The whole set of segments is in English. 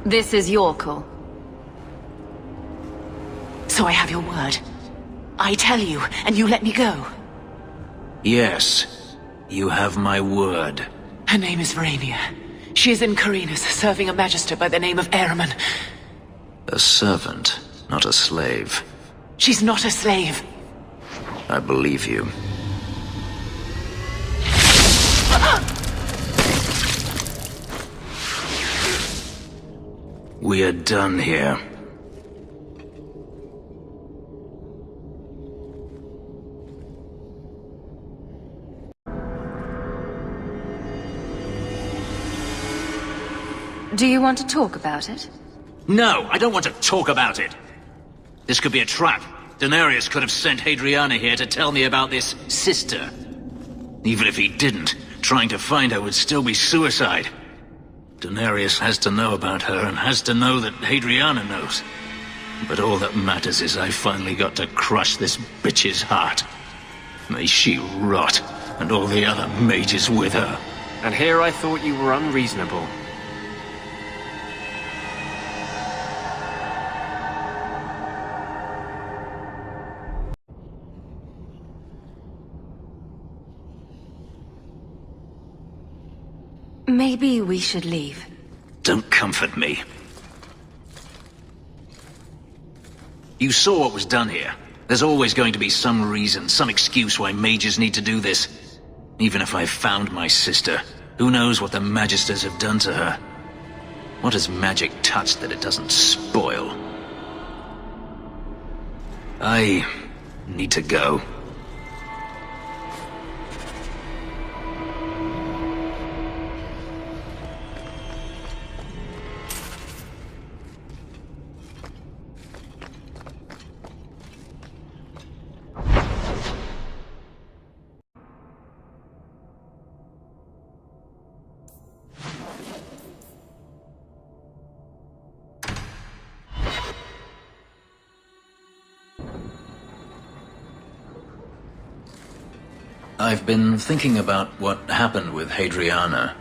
This is your call. So I have your word. I tell you, and you let me go. Yes, you have my word. Her name is Verania. She is in Carinas, serving a magister by the name of Ehrman. A servant, not a slave. She's not a slave. I believe you. We are done here. Do you want to talk about it? No, I don't want to talk about it. This could be a trap. Denarius could have sent Hadriana here to tell me about this sister. Even if he didn't, trying to find her would still be suicide. Denarius has to know about her and has to know that Hadriana knows. But all that matters is I finally got to crush this bitch's heart. May she rot, and all the other mages with her. And here I thought you were unreasonable. Maybe we should leave. Don't comfort me. You saw what was done here. There's always going to be some reason, some excuse why mages need to do this. Even if I found my sister, who knows what the Magisters have done to her? What has magic touched that it doesn't spoil? I need to go. I've been thinking about what happened with Hadriana.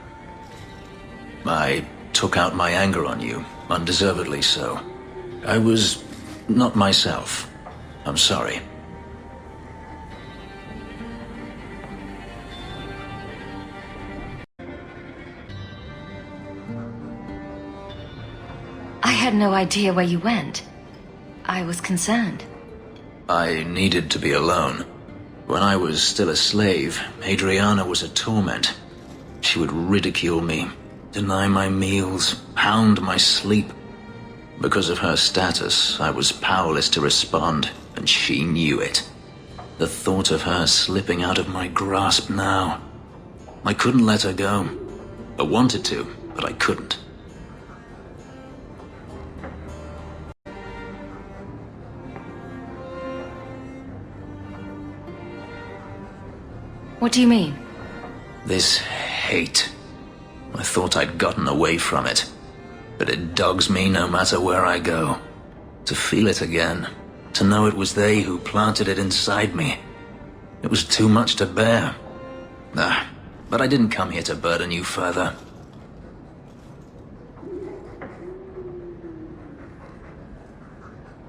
I took out my anger on you, undeservedly so. I was not myself. I'm sorry. I had no idea where you went. I was concerned. I needed to be alone. When I was still a slave, Hadriana was a torment. She would ridicule me, deny my meals, hound my sleep. Because of her status, I was powerless to respond, and she knew it. The thought of her slipping out of my grasp now. I couldn't let her go. I wanted to, but I couldn't. What do you mean? This hate. I thought I'd gotten away from it. But it dogs me no matter where I go. To feel it again. To know it was they who planted it inside me. It was too much to bear. But I didn't come here to burden you further.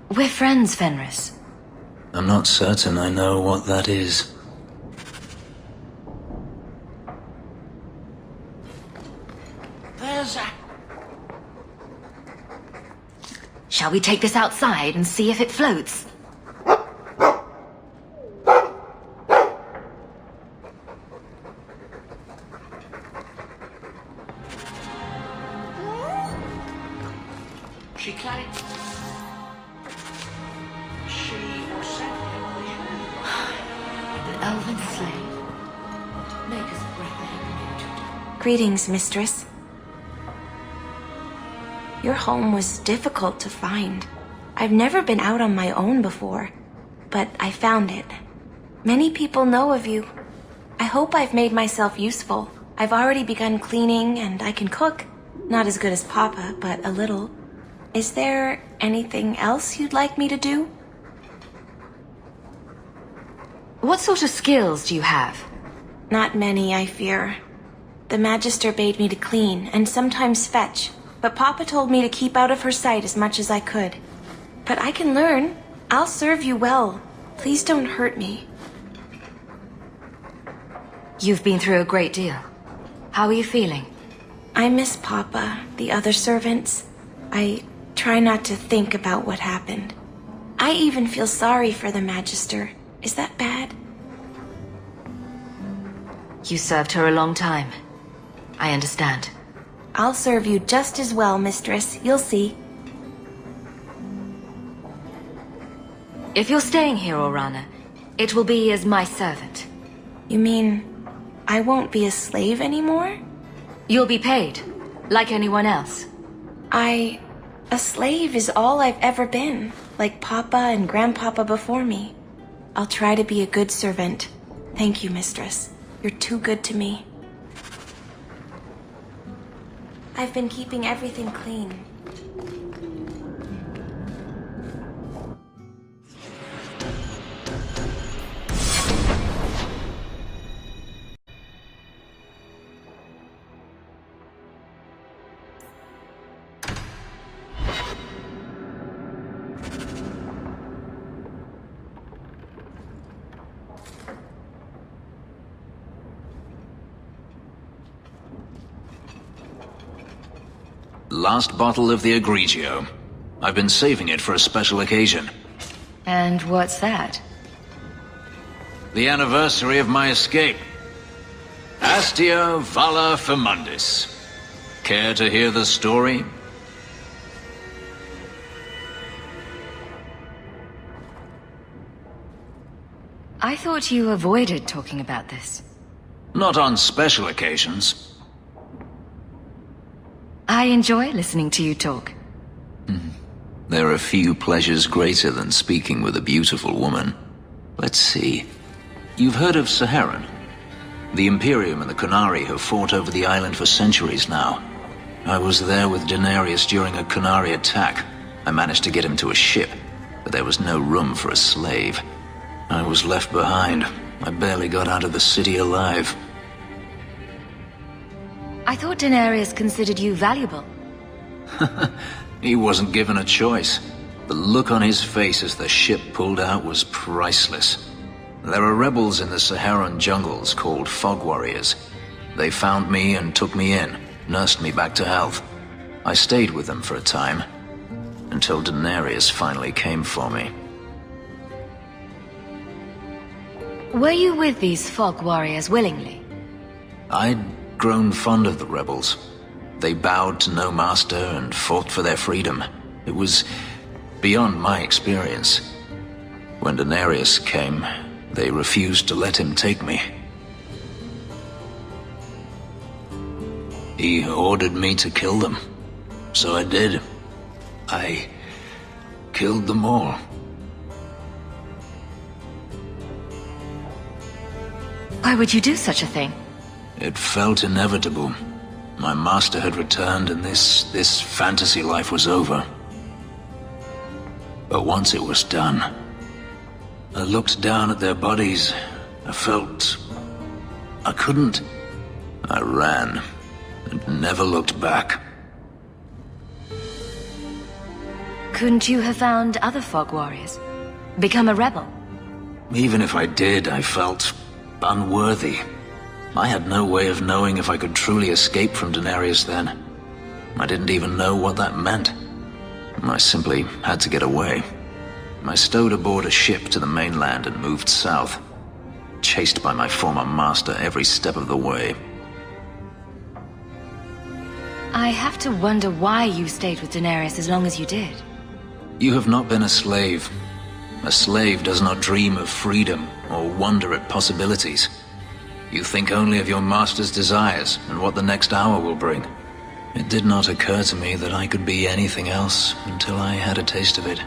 We're friends, Fenris. I'm not certain I know what that is. Shall we take this outside and see if it floats? She claimed... She was sent here. The elven slave. Make us breathtaking. Greetings, mistress. Your home was difficult to find. I've never been out on my own before, but I found it. Many people know of you. I hope I've made myself useful. I've already begun cleaning and I can cook. Not as good as Papa, but a little. Is there anything else you'd like me to do? What sort of skills do you have? Not many, I fear. The Magister bade me to clean and sometimes fetch. but Papa told me to keep out of her sight as much as I could. But I can learn. I'll serve you well. Please don't hurt me. You've been through a great deal. How are you feeling? I miss Papa, the other servants. I try not to think about what happened. I even feel sorry for the Magister. Is that bad? You served her a long time. I understand. I'll serve you just as well, Mistress. You'll see. If you're staying here, Orana, it will be as my servant. You mean I won't be a slave anymore? You'll be paid, like anyone else. A slave is all I've ever been, like Papa and Grandpapa before me. I'll try to be a good servant. Thank you, Mistress. You're too good to me. I've been keeping everything clean. Last bottle of the Egregio. I've been saving it for a special occasion. And what's that? The anniversary of my escape. Astia Vala Firmundis. Care to hear the story? I thought you avoided talking about this. Not on special occasions. I enjoy listening to you talk. There are few pleasures greater than speaking with a beautiful woman. Let's see. You've heard of Saharan? The Imperium and the Qunari have fought over the island for centuries now. I was there with Daenerys during a Qunari attack. I managed to get him to a ship, but there was no room for a slave. I was left behind. I barely got out of the city alive. I thought Daenerys considered you valuable. He wasn't given a choice. The look on his face as the ship pulled out was priceless. There are rebels in the Saharan jungles called Fog Warriors. They found me and took me in, nursed me back to health. I stayed with them for a time, until Daenerys finally came for me. Were you with these Fog Warriors willingly? I'd grown fond of the rebels. They bowed to no master and fought for their freedom. It was beyond my experience. When Daenerys came, they refused to let him take me. He ordered me to kill them. So I did. I killed them all. Why would you do such a thing? It felt inevitable. My master had returned and this fantasy life was over. But once it was done, I looked down at their bodies. I felt I couldn't. I ran and never looked back. Couldn't you have found other Fog Warriors? Become a rebel? Even if I did, I felt unworthy. I had no way of knowing if I could truly escape from Daenerys then. I didn't even know what that meant. I simply had to get away. I stowed aboard a ship to the mainland and moved south, chased by my former master every step of the way. I have to wonder why you stayed with Daenerys as long as you did. You have not been a slave. A slave does not dream of freedom or wonder at possibilities. You think only of your master's desires and what the next hour will bring. It did not occur to me that I could be anything else until I had a taste of it.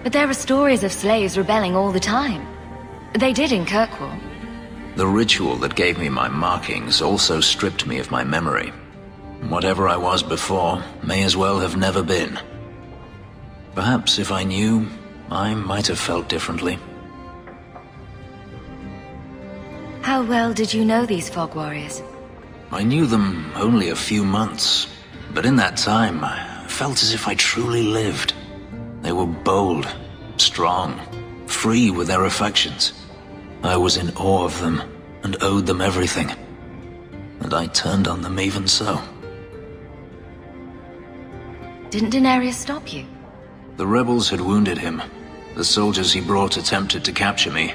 But there are stories of slaves rebelling all the time. They did in Kirkwall. The ritual that gave me my markings also stripped me of my memory. Whatever I was before may as well have never been. Perhaps if I knew, I might have felt differently. How well did you know these Fog Warriors? I knew them only a few months. But in that time, I felt as if I truly lived. They were bold, strong, free with their affections. I was in awe of them and owed them everything. And I turned on them even so. Didn't Daenerys stop you? The rebels had wounded him. The soldiers he brought attempted to capture me,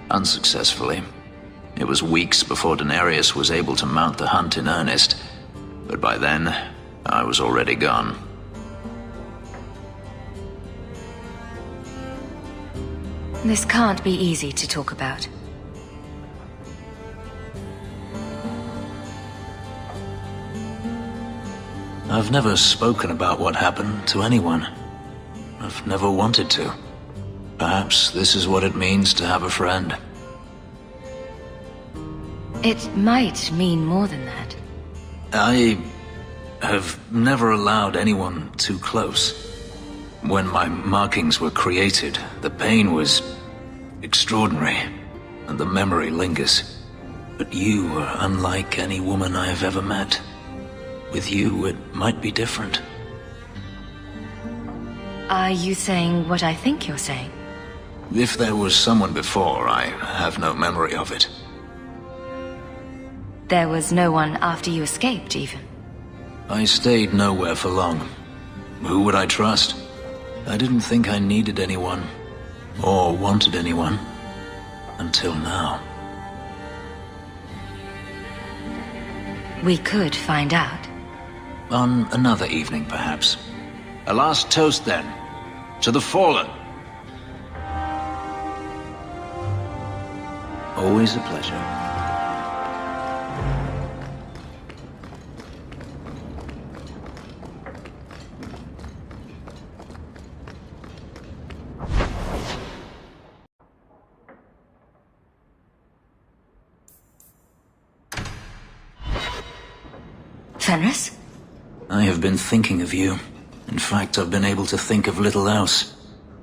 unsuccessfully. It was weeks before Daenerys was able to mount the hunt in earnest, but by then, I was already gone. This can't be easy to talk about. I've never spoken about what happened to anyone. I've never wanted to. Perhaps this is what it means to have a friend. It might mean more than that. I have never allowed anyone too close. When my markings were created, the pain was extraordinary, and the memory lingers. But you are unlike any woman I have ever met. With you, it might be different. Are you saying what I think you're saying? If there was someone before, I have no memory of it. There was no one after you escaped, even. I stayed nowhere for long. Who would I trust? I didn't think I needed anyone, or wanted anyone, until now. We could find out. On another evening, perhaps. A last toast, then. To the fallen. Always a pleasure. Fenris? I have been thinking of you. In fact, I've been able to think of little else.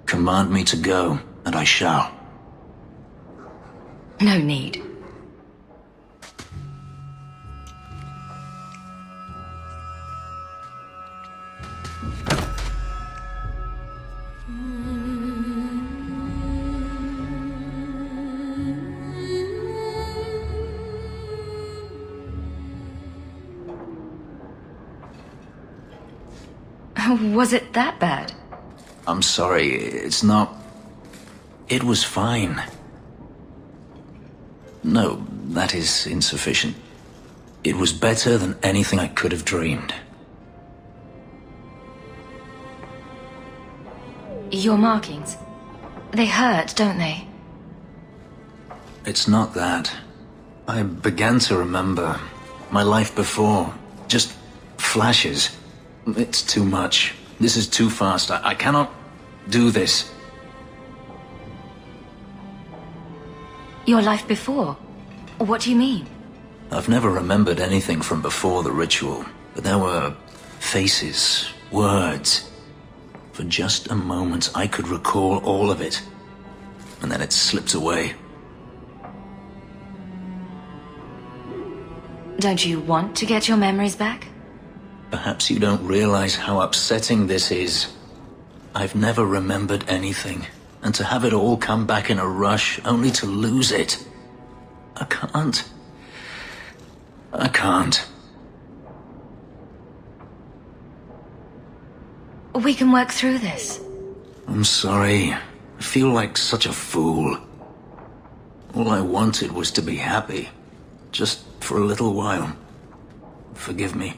Command me to go, and I shall. No need. Was it that bad? I'm sorry, it's not... It was fine. No, that is insufficient. It was better than anything I could have dreamed. Your markings. They hurt, don't they? It's not that. I began to remember my life before. Just flashes. It's too much. This is too fast. I cannot do this. Your life before? What do you mean? I've never remembered anything from before the ritual, but there were faces, words. For just a moment, I could recall all of it, and then it slipped away. Don't you want to get your memories back? Perhaps you don't realize how upsetting this is. I've never remembered anything, and to have it all come back in a rush, only to lose it. I can't. I can't. We can work through this. I'm sorry. I feel like such a fool. All I wanted was to be happy. Just for a little while. Forgive me.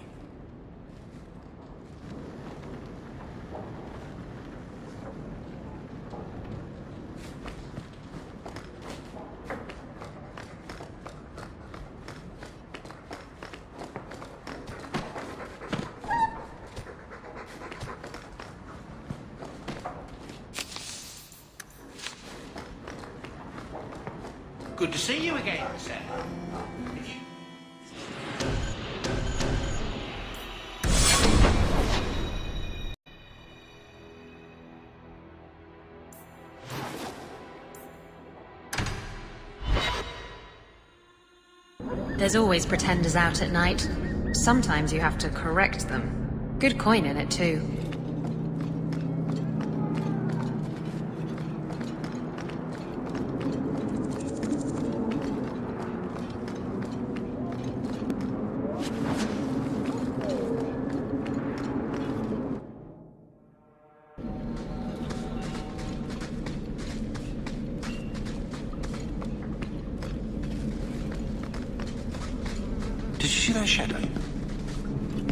Good to see you again, sir. There's always pretenders out at night. Sometimes you have to correct them. Good coin in it, too. Did you see that shadow?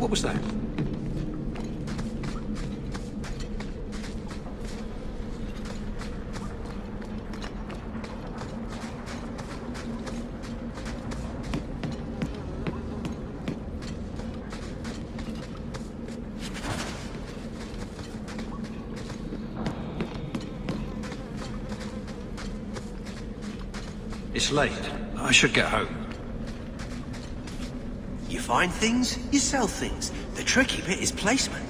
What was that? It's late. I should get home. You find things, you sell things. The tricky bit is placement.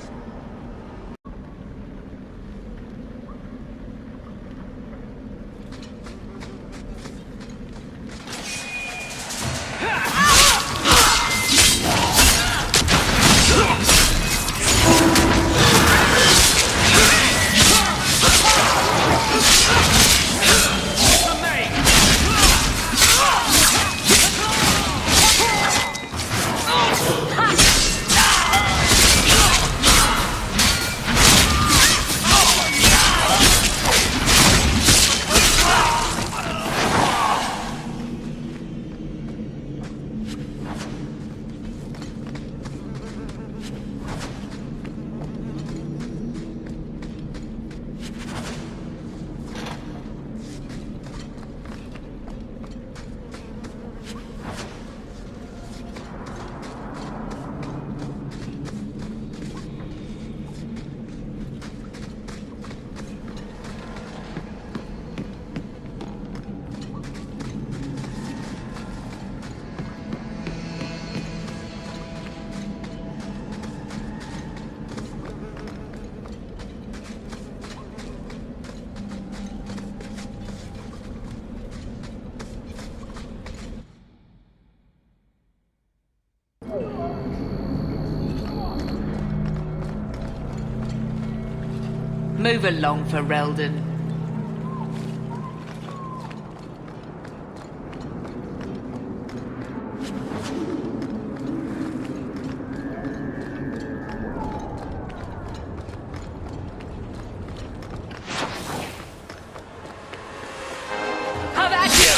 Move along for Reldon. Have at you!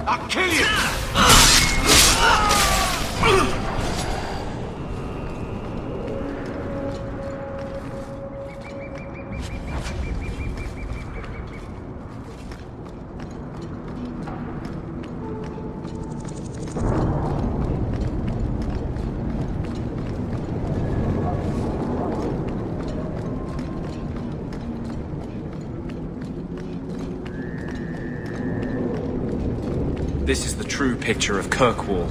I'll kill you! This is the true picture of Kirkwall.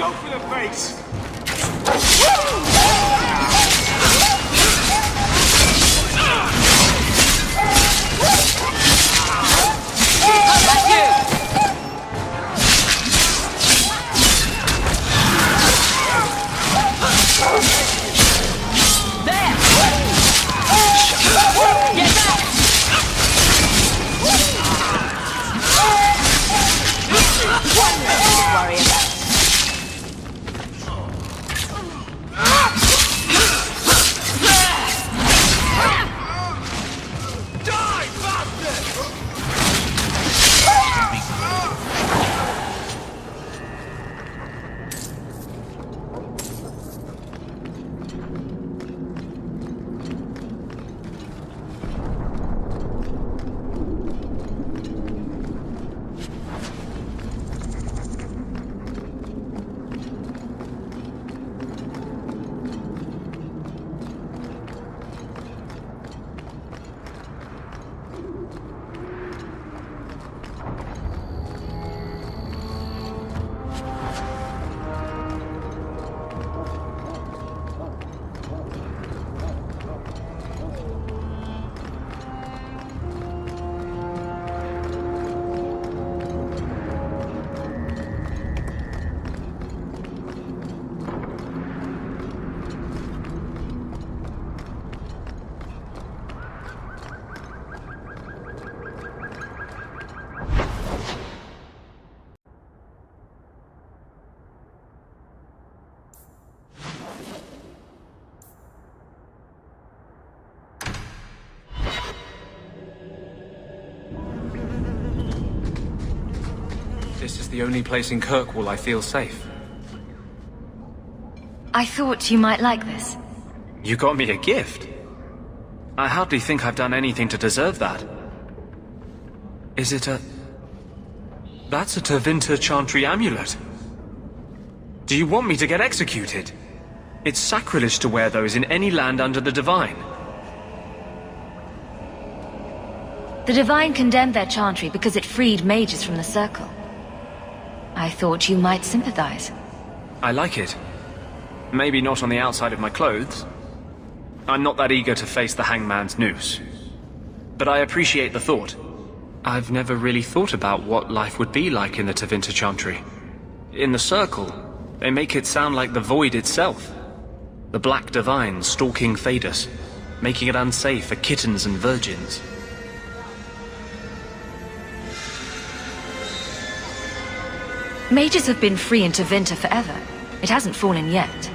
Go for the face! This is the only place in Kirkwall I feel safe. I thought you might like this. You got me a gift? I hardly think I've done anything to deserve that. Is it a... That's a Tevinter Chantry amulet. Do you want me to get executed? It's sacrilege to wear those in any land under the Divine. The Divine condemned their chantry because it freed mages from the Circle. I thought you might sympathize. I like it. Maybe not on the outside of my clothes. I'm not that eager to face the hangman's noose. But I appreciate the thought. I've never really thought about what life would be like in the Tevinter Chantry. In the Circle, they make it sound like the Void itself. The Black Divine stalking Thedas, making it unsafe for kittens and virgins. Mages have been free in Tevinter forever. It hasn't fallen yet.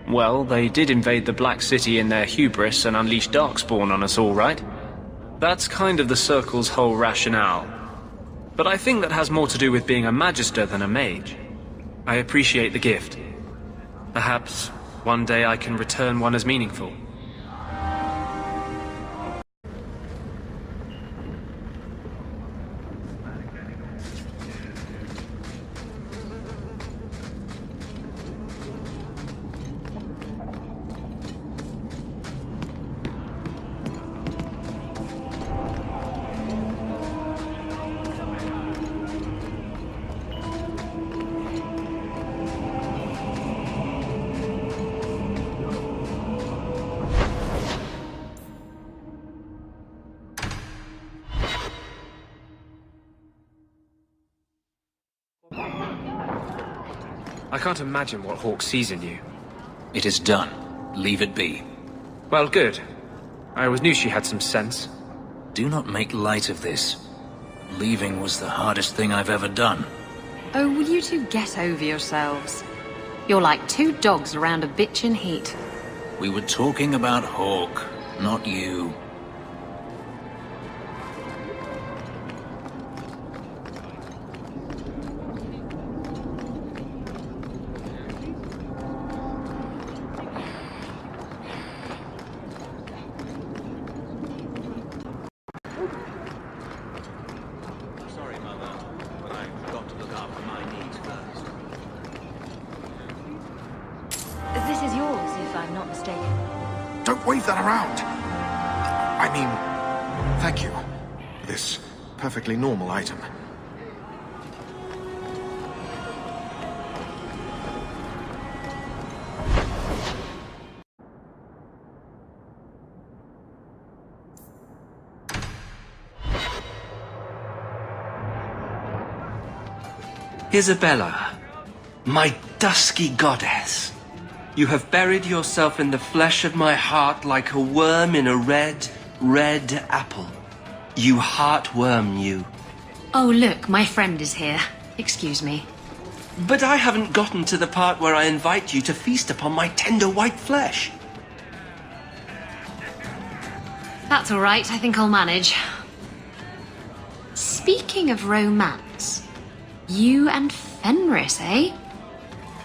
Well, they did invade the Black City in their hubris and unleash Darkspawn on us all, right? That's kind of the Circle's whole rationale. But I think that has more to do with being a Magister than a mage. I appreciate the gift. Perhaps one day I can return one as meaningful. I can't imagine what Hawk sees in you. It is done. Leave it be. Well, good. I always knew she had some sense. Do not make light of this. Leaving was the hardest thing I've ever done. Oh, will you two get over yourselves? You're like two dogs around a bitch in heat. We were talking about Hawk, not you. This is yours, if I'm not mistaken. Don't wave that around! I mean, thank you. This perfectly normal item. Isabella, my dusky goddess, you have buried yourself in the flesh of my heart like a worm in a red, red apple. You heartworm, you. Oh, look, my friend is here. Excuse me. But I haven't gotten to the part where I invite you to feast upon my tender white flesh. That's all right, I think I'll manage. Speaking of romance, you and Fenris, eh?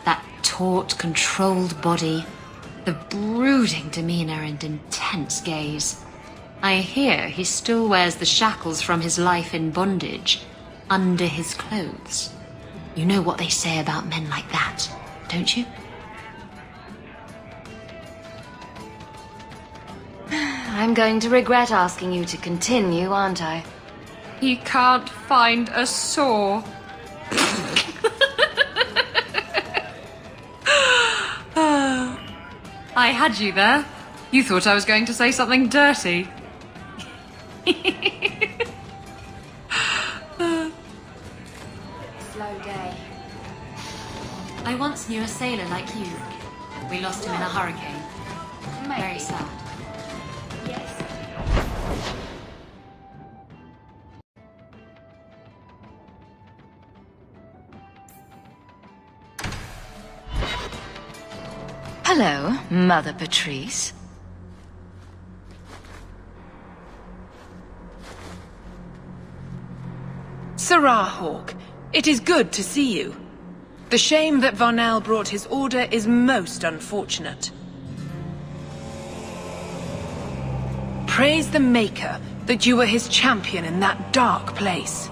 That taut, controlled body, the brooding demeanor and intense gaze. I hear he still wears the shackles from his life in bondage under his clothes. You know what they say about men like that, don't you? I'm going to regret asking you to continue, aren't I? He can't find a saw. I had you there. You thought I was going to say something dirty. Slow day. I once knew a sailor like you. We lost him in a hurricane. Very sad. Yes. Hello, Mother Patrice. Sarah Hawk, It is good to see you. The shame that Varnell brought his order is most unfortunate. Praise the Maker that you were his champion in that dark place.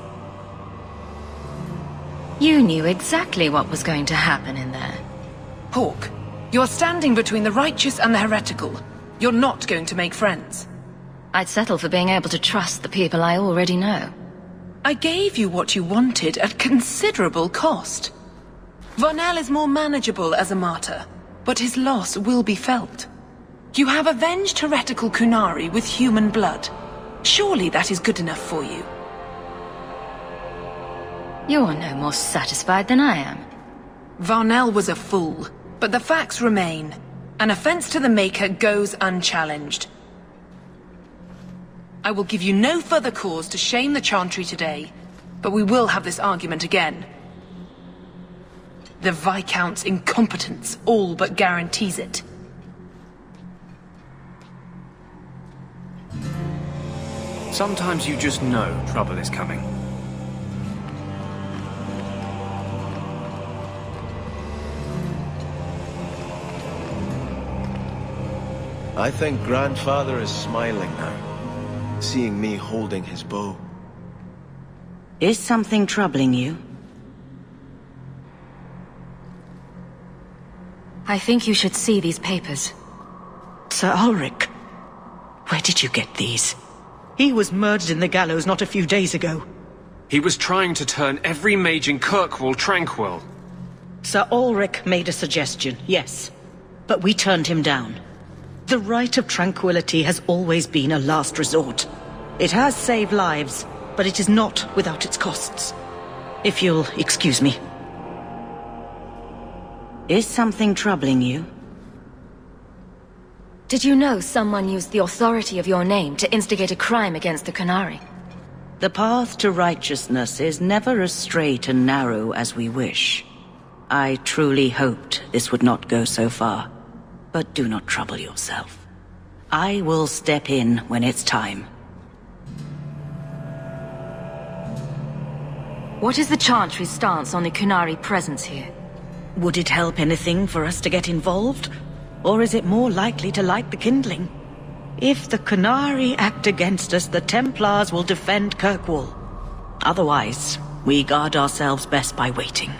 You knew exactly what was going to happen in there. Hawk, you're standing between the righteous and the heretical. You're not going to make friends. I'd settle for being able to trust the people I already know. I gave you what you wanted at considerable cost. Varnell is more manageable as a martyr, but his loss will be felt. You have avenged heretical Kunari with human blood. Surely that is good enough for you. You're no more satisfied than I am. Varnell was a fool, but the facts remain. An offense to the Maker goes unchallenged. I will give you no further cause to shame the Chantry today, but we will have this argument again. The Viscount's incompetence all but guarantees it. Sometimes you just know trouble is coming. I think Grandfather is smiling now, seeing me holding his bow. Is something troubling you? I think you should see these papers. Sir Ulrich, where did you get these? He was murdered in the gallows not a few days ago. He was trying to turn every mage in Kirkwall tranquil. Sir Ulrich made a suggestion, yes. But we turned him down. The right of tranquility has always been a last resort. It has saved lives, but it is not without its costs. If you'll excuse me. Is something troubling you? Did you know someone used the authority of your name to instigate a crime against the Kunari? The path to righteousness is never as straight and narrow as we wish. I truly hoped this would not go so far. But do not trouble yourself. I will step in when it's time. What is the Chantry's stance on the Kunari presence here? Would it help anything for us to get involved? Or is it more likely to light the kindling? If the Kunari act against us, the Templars will defend Kirkwall. Otherwise, we guard ourselves best by waiting.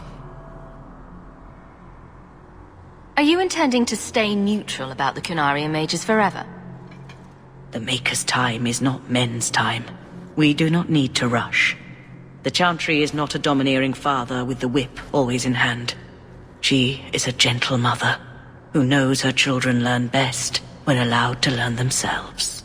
Are you intending to stay neutral about the Kunari and mages forever? The Maker's time is not men's time. We do not need to rush. The Chantry is not a domineering father with the whip always in hand. She is a gentle mother who knows her children learn best when allowed to learn themselves.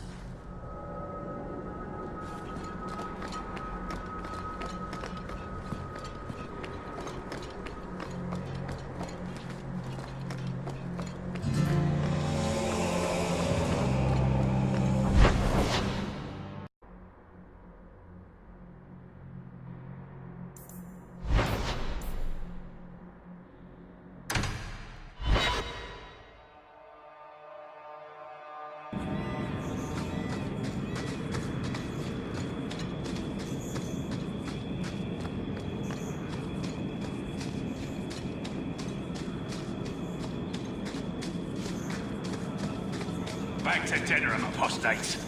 Back to Denerim, apostates.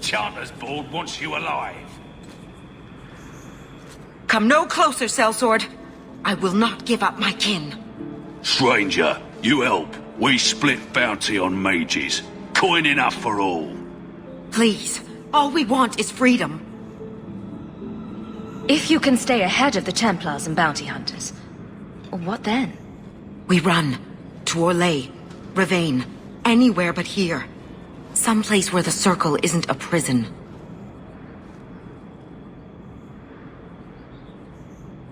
Chanter's board wants you alive. Come no closer, Sellsword. I will not give up my kin. Stranger, you help. We split bounty on mages. Coin enough for all. Please, all we want is freedom. If you can stay ahead of the Templars and bounty hunters, what then? We run. To Orlais, Ravane, anywhere but here. Someplace where the Circle isn't a prison.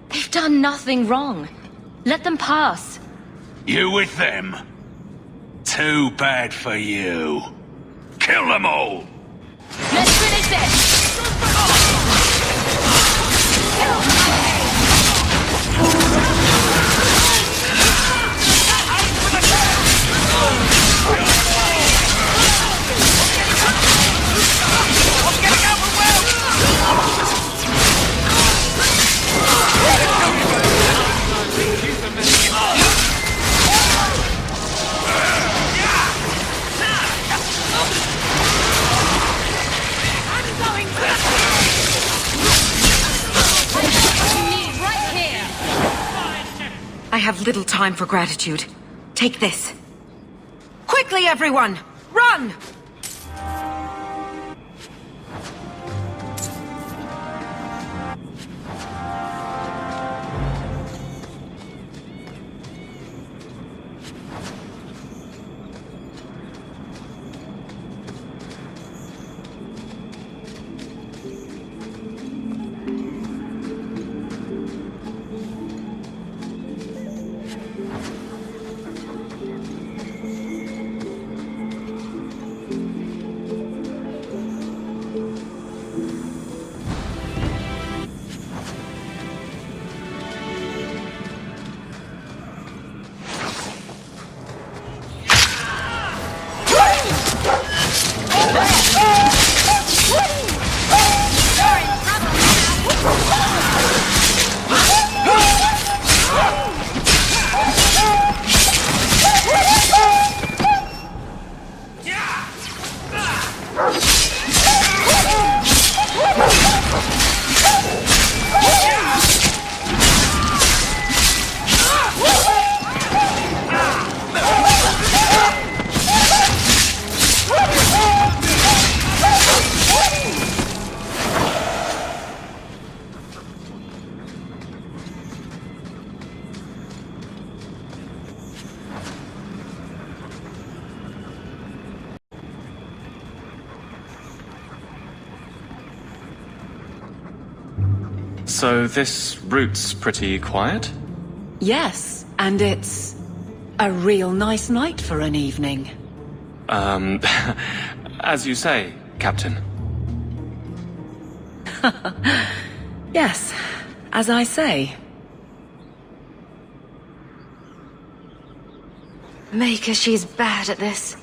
They've done nothing wrong. Let them pass. You with them? Too bad for you. Kill them all! Let's finish this! I'm getting overwhelmed! I have little time for gratitude. Take this. Quickly, everyone! Run! So this route's pretty quiet? Yes, and it's a real nice night for an evening. As you say, Captain. Yes, as I say. Maker, she's bad at this.